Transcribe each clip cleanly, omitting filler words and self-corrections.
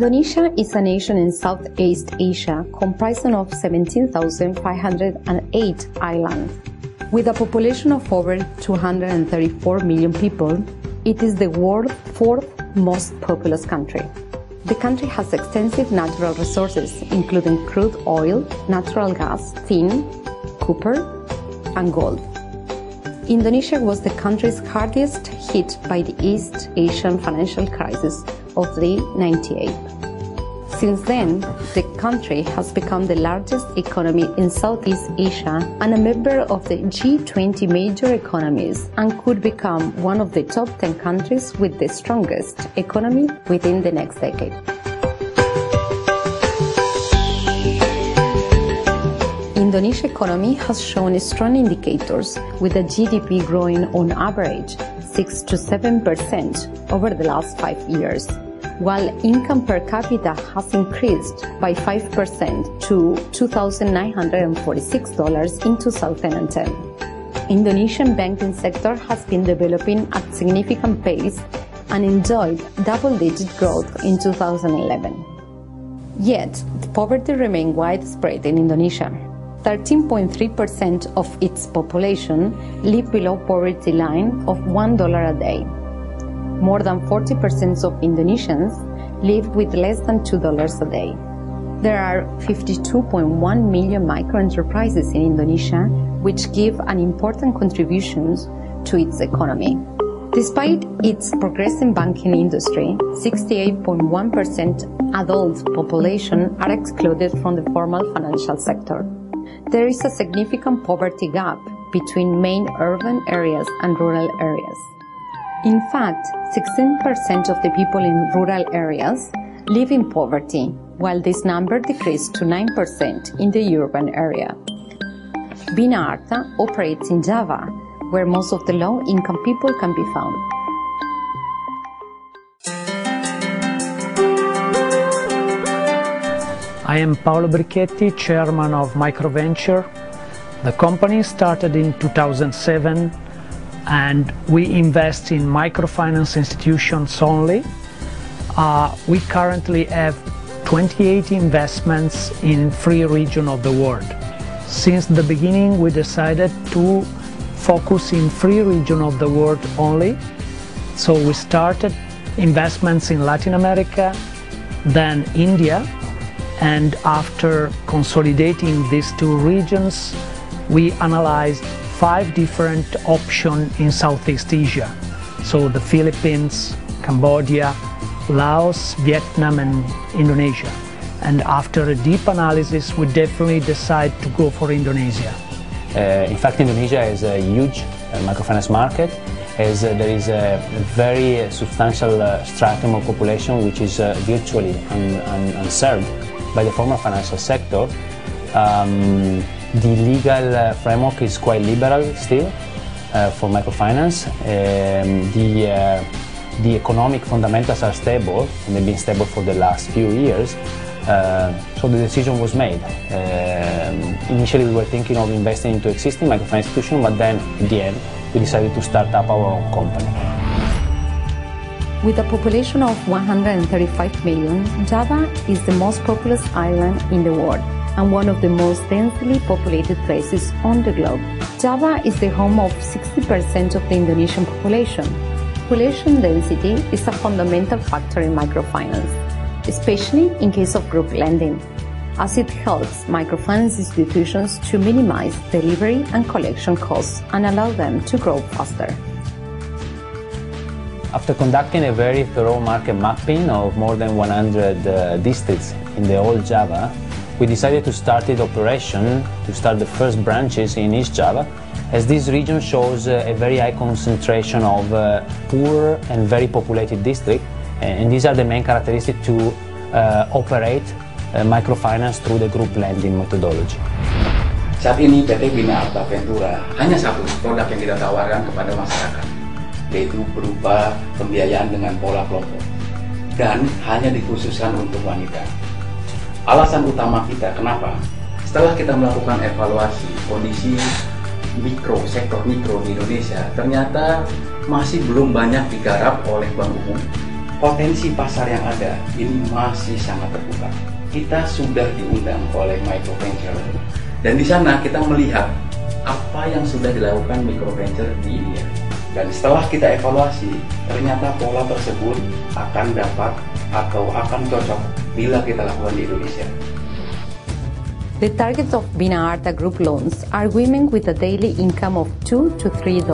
Indonesia is a nation in Southeast Asia comprising of 17,508 islands. With a population of over 234 million people, it is the world's fourth most populous country. The country has extensive natural resources, including crude oil, natural gas, tin, copper, and gold. Indonesia was the country's hardest hit by the East Asian financial crisis of the 98. Since then, the country has become the largest economy in Southeast Asia and a member of the G20 major economies, and could become one of the top 10 countries with the strongest economy within the next decade. Indonesia's economy has shown strong indicators, with the GDP growing on average 6 to 7% over the last 5 years, while income per capita has increased by 5% to $2,946 in 2010. Indonesian banking sector has been developing at significant pace and enjoyed double-digit growth in 2011. Yet, poverty remained widespread in Indonesia. 13.3% of its population live below poverty line of $1 a day. More than 40% of Indonesians live with less than $2 a day. There are 52.1 million microenterprises in Indonesia, which give an important contribution to its economy. Despite its progressing banking industry, 68.1% adult population are excluded from the formal financial sector. There is a significant poverty gap between main urban areas and rural areas. In fact, 16% of the people in rural areas live in poverty, while this number decreased to 9% in the urban area. Bina Arta operates in Java, where most of the low-income people can be found. I am Paolo Brichetti, chairman of Microventure. The company started in 2007 and we invest in microfinance institutions only. We currently have 28 investments in 3 regions of the world. Since the beginning we decided to focus in 3 regions of the world only. So we started investments in Latin America, then India, and after consolidating these 2 regions, we analyzed 5 different options in Southeast Asia. So the Philippines, Cambodia, Laos, Vietnam and Indonesia. And after a deep analysis, we definitely decide to go for Indonesia. In fact, Indonesia is a huge microfinance market, as there is a very substantial stratum of population which is virtually unserved by the formal financial sector. The legal framework is quite liberal still for microfinance. The economic fundamentals are stable, and they've been stable for the last few years. So the decision was made. Initially we were thinking of investing into existing microfinance institutions, but then at the end we decided to start up our own company. With a population of 135 million, Java is the most populous island in the world and one of the most densely populated places on the globe. Java is the home of 60% of the Indonesian population. Population density is a fundamental factor in microfinance, especially in case of group lending, as it helps microfinance institutions to minimize delivery and collection costs and allow them to grow faster. After conducting a very thorough market mapping of more than 100 districts in the whole Java, we decided to start the first branches in East Java, as this region shows a very high concentration of poor and very populated districts, and these are the main characteristics to operate microfinance through the group lending methodology. Saat ini PT Bina Arta Ventura hanya satu produk yang kita tawarkan kepada masyarakat, yaitu berupa pembiayaan dengan pola kelompok dan hanya dikhususkan untuk wanita. Alasan utama kita kenapa? Setelah kita melakukan evaluasi kondisi sektor mikro di Indonesia, ternyata masih belum banyak digarap oleh bank umum potensi pasar yang ada ini masih sangat terbuka. Kita sudah diundang oleh microventure dan di sana kita melihat apa yang sudah dilakukan microventure di India. Dan setelah kita evaluasi, ternyata pola tersebut akan dapat atau akan cocok bila kita lakukan di Indonesia. The targets of Bina Arta Group loans are women with a daily income of $2 to $3,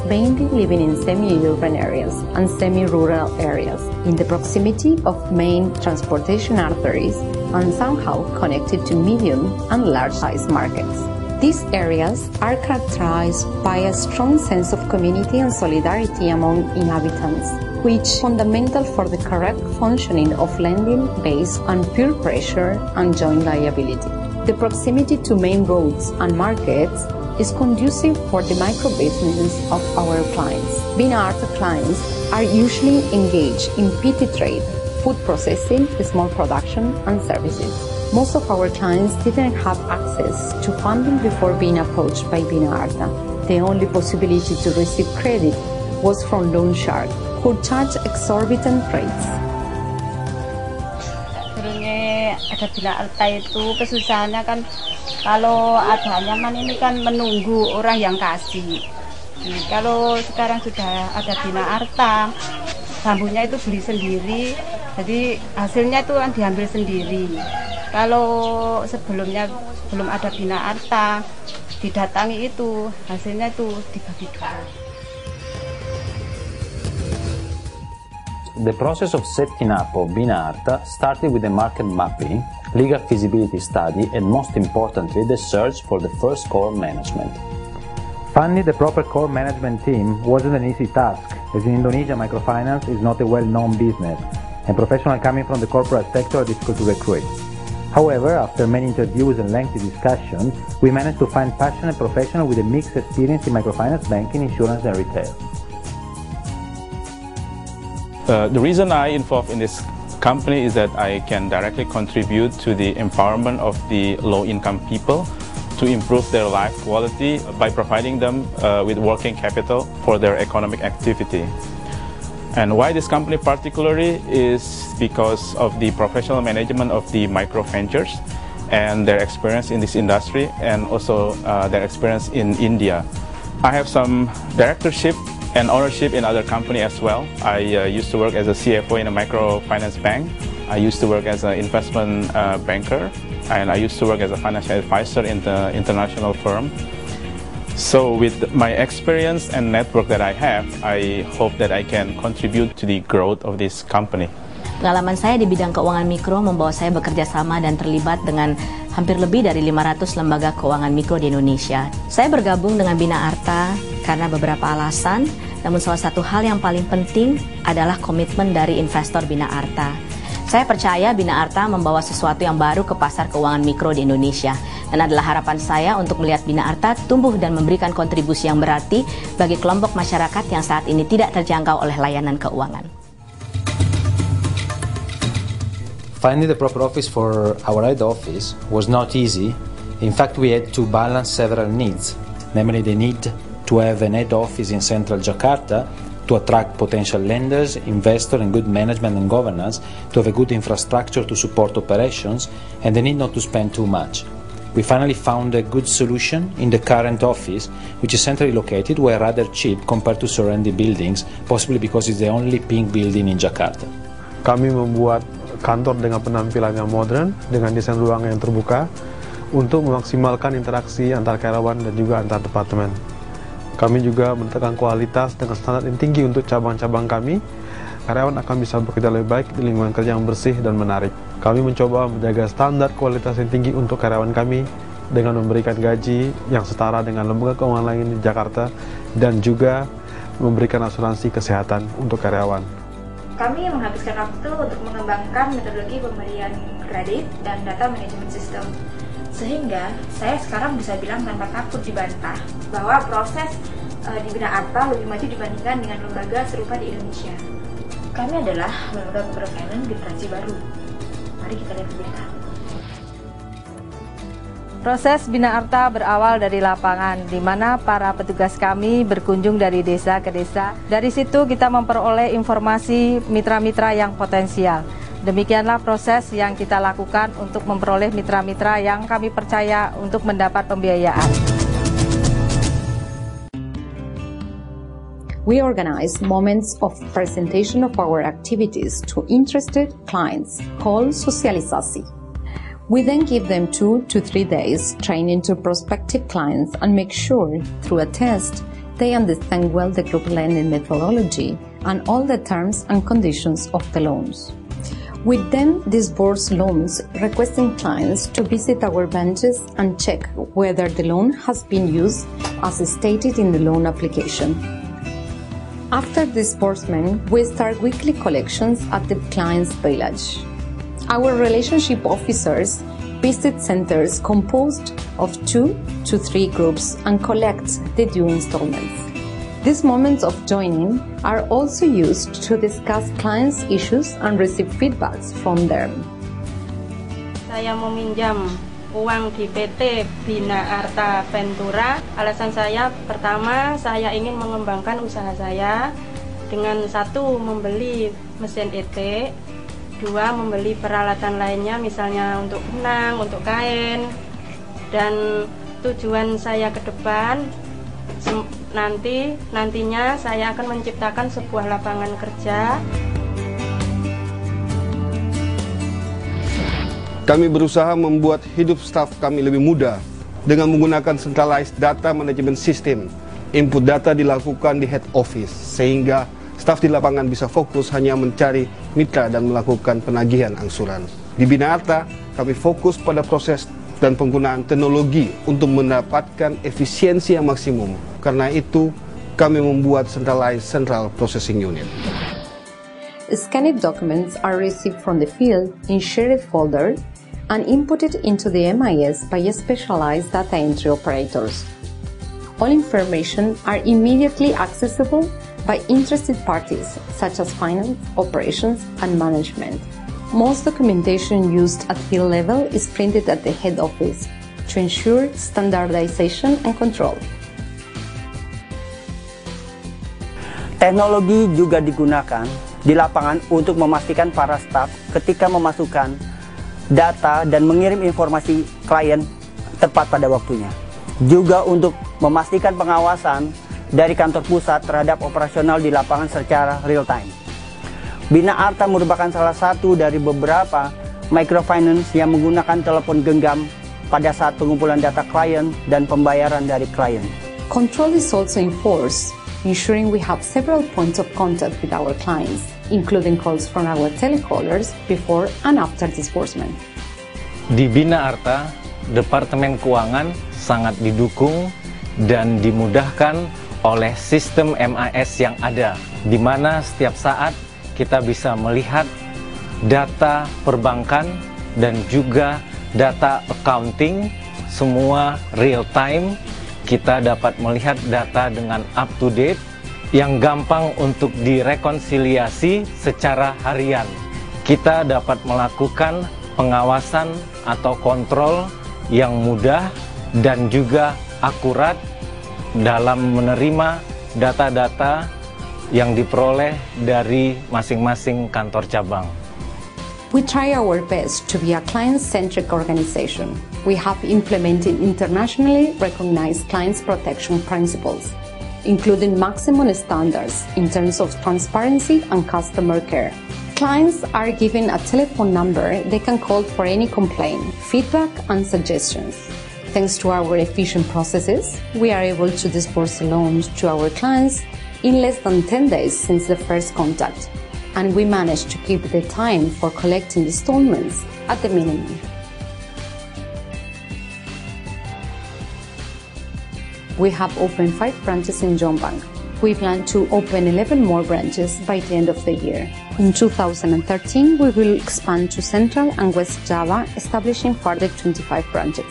mainly living in semi-urban areas and semi-rural areas, in the proximity of main transportation arteries and somehow connected to medium and large-size markets. These areas are characterized by a strong sense of community and solidarity among inhabitants, which is fundamental for the correct functioning of lending based on peer pressure and joint liability. The proximity to main roads and markets is conducive for the micro-business of our clients. Bina Arta clients are usually engaged in petty trade, food processing, small production, and services. Most of our clients didn't have access to funding before being approached by Bina Arta. The only possibility to receive credit was from loan shark, who charge exorbitant rates. Sebenarnya ada Bina Arta itu kesusahannya kan kalau ada nyaman ini kan menunggu orang yang kasih. Kalau sekarang sudah ada Bina Arta, bambunya itu beli sendiri, jadi hasilnya itu kan diambil sendiri. Kalau sebelumnya belum ada Bina Arta, didatangi itu hasilnya itu dibagi dua. The process of setting up of Bina Arta started with the market mapping, legal feasibility study, and most importantly, the search for the first core management. Finding the proper core management team wasn't an easy task, as in Indonesia microfinance is not a well-known business, and professionals coming from the corporate sector are difficult to recruit. However, after many interviews and lengthy discussions, we managed to find passionate professionals with a mixed experience in microfinance, banking, insurance, and retail. The reason I involved in this company is that I can directly contribute to the empowerment of the low-income people to improve their life quality by providing them with working capital for their economic activity. And why this company particularly is because of the professional management of the micro ventures and their experience in this industry, and also their experience in India. I have some directorship and ownership in other company as well. I used to work as a CFO in a microfinance bank. I used to work as an investment banker, and I used to work as a financial advisor in the international firm. So with my experience and network that I have, I hope that I can contribute to the growth of this company. Pengalaman saya di bidang keuangan mikro membawa saya bekerja sama dan terlibat dengan hampir lebih dari 500 lembaga keuangan mikro di Indonesia. Saya bergabung dengan Bina Arta karena beberapa alasan, namun salah satu hal yang paling penting adalah komitmen dari investor Bina Arta. Saya percaya Bina Arta membawa sesuatu yang baru ke pasar keuangan mikro di Indonesia, dan adalah harapan saya untuk melihat Bina Arta tumbuh dan memberikan kontribusi yang berarti bagi kelompok masyarakat yang saat ini tidak terjangkau oleh layanan keuangan. Finding the proper office for our head office was not easy. In fact, we had to balance several needs, namely the need to have an head office in central Jakarta to attract potential lenders, investors, and good management and governance, to have a good infrastructure to support operations, and the need not to spend too much. We finally found a good solution in the current office, which is centrally located, where rather cheap compared to surrounding buildings, possibly because it's the only pink building in Jakarta. Kami membuat kantor dengan penampilan yang modern, dengan desain ruang yang terbuka, untuk memaksimalkan interaksi antar karyawan dan juga antar departemen. Kami juga menetapkan kualitas dengan standar yang tinggi untuk cabang-cabang kami. Karyawan akan bisa bekerja lebih baik di lingkungan kerja yang bersih dan menarik. Kami mencoba menjaga standar kualitas yang tinggi untuk karyawan kami dengan memberikan gaji yang setara dengan lembaga keuangan lain di Jakarta, dan juga memberikan asuransi kesehatan untuk karyawan. Kami menghabiskan waktu untuk mengembangkan metodologi pemberian kredit dan data manajemen sistem. Sehingga saya sekarang bisa bilang tanpa takut dibantah bahwa proses di Bina Arta lebih maju dibandingkan dengan lembaga serupa di Indonesia. Kami adalah lembaga microfinance generasi baru. Mari kita lihat lebih dekat. Proses Bina Arta berawal dari lapangan, di mana para petugas kami berkunjung dari desa ke desa. Dari situ kita memperoleh informasi mitra-mitra yang potensial. Demikianlah proses yang kita lakukan untuk memperoleh mitra-mitra yang kami percaya untuk mendapat pembiayaan. We organize moments of presentation of our activities to interested clients, called socialisasi. We then give them 2 to 3 days training to prospective clients and make sure, through a test, they understand well the group lending methodology and all the terms and conditions of the loans. We then disburse loans, requesting clients to visit our branches and check whether the loan has been used as stated in the loan application. After disbursement, we start weekly collections at the client's village. Our relationship officers visit centers composed of 2 to 3 groups and collect the due installments. These moments of joining are also used to discuss clients' issues and receive feedbacks from them. Saya meminjam uang di PT Bina Arta Ventura. Alasan saya pertama, saya ingin mengembangkan usaha saya dengan 1, membeli mesin ET, 2, membeli peralatan lainnya, misalnya untuk benang, untuk kain, dan tujuan saya ke depan nantinya saya akan menciptakan sebuah lapangan kerja. Kami berusaha membuat hidup staf kami lebih mudah dengan menggunakan centralized data management system. Input data dilakukan di head office sehingga staf di lapangan bisa fokus hanya mencari mitra dan melakukan penagihan angsuran. Di Bina Arta, kami fokus pada proses dan penggunaan teknologi untuk mendapatkan efisiensi yang maksimum. Karena itu, kami membuat central processing unit. Scanned documents are received from the field in shared folder and inputted into the MIS by specialized data entry operators. All information are immediately accessible by interested parties such as finance, operations, and management. Most documentation used at field level is printed at the head office to ensure standardization and control. Teknologi juga digunakan di lapangan untuk memastikan para staf ketika memasukkan data dan mengirim informasi klien tepat pada waktunya. Juga untuk memastikan pengawasan dari kantor pusat terhadap operasional di lapangan secara real time. Bina Arta merupakan salah satu dari beberapa microfinance yang menggunakan telepon genggam pada saat pengumpulan data klien dan pembayaran dari klien. Control is also enforced, ensuring we have several points of contact with our clients, including calls from our telecallers before and after disbursement. Di Bina Arta, Departemen Keuangan sangat didukung dan dimudahkan oleh sistem MIS yang ada, di mana setiap saat kita bisa melihat data perbankan dan juga data accounting, semua real time. Kita dapat melihat data dengan up to date yang gampang untuk direkonsiliasi secara harian. Kita dapat melakukan pengawasan atau kontrol yang mudah dan juga akurat dalam menerima data-data yang diperoleh dari masing-masing kantor cabang. We try our best to be a client-centric organization. We have implemented internationally recognized clients protection principles, including maximum standards in terms of transparency and customer care. Clients are given a telephone number they can call for any complaint, feedback, and suggestions. Thanks to our efficient processes, we are able to disburse loans to our clients in less than 10 days since the first contact, and we managed to keep the time for collecting installments at the minimum. We have opened 5 branches in Jombang. We plan to open 11 more branches by the end of the year. In 2013, we will expand to Central and West Java, establishing further 25 branches.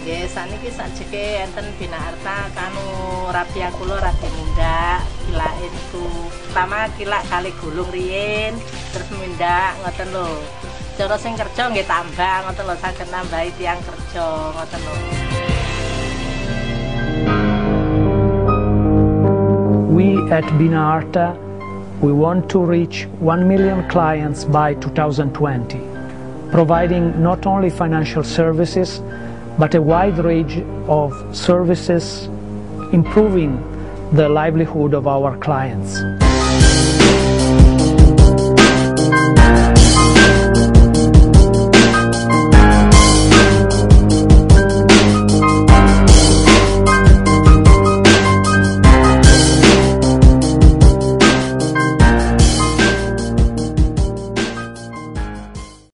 Ya, saniki sajeke enten Bina Arta kanu Rabia kula rada mindak kilake itu. Pertama kilak kali gulung riyin terus mindak ngoten lho. Cara sing kerja nggih tambah ngoten lho, saged nambahi tiyang kerja ngoten lho. We at Bina Arta, we want to reach 1 million clients by 2020, providing not only financial services, but a wide range of services, improving the livelihood of our clients.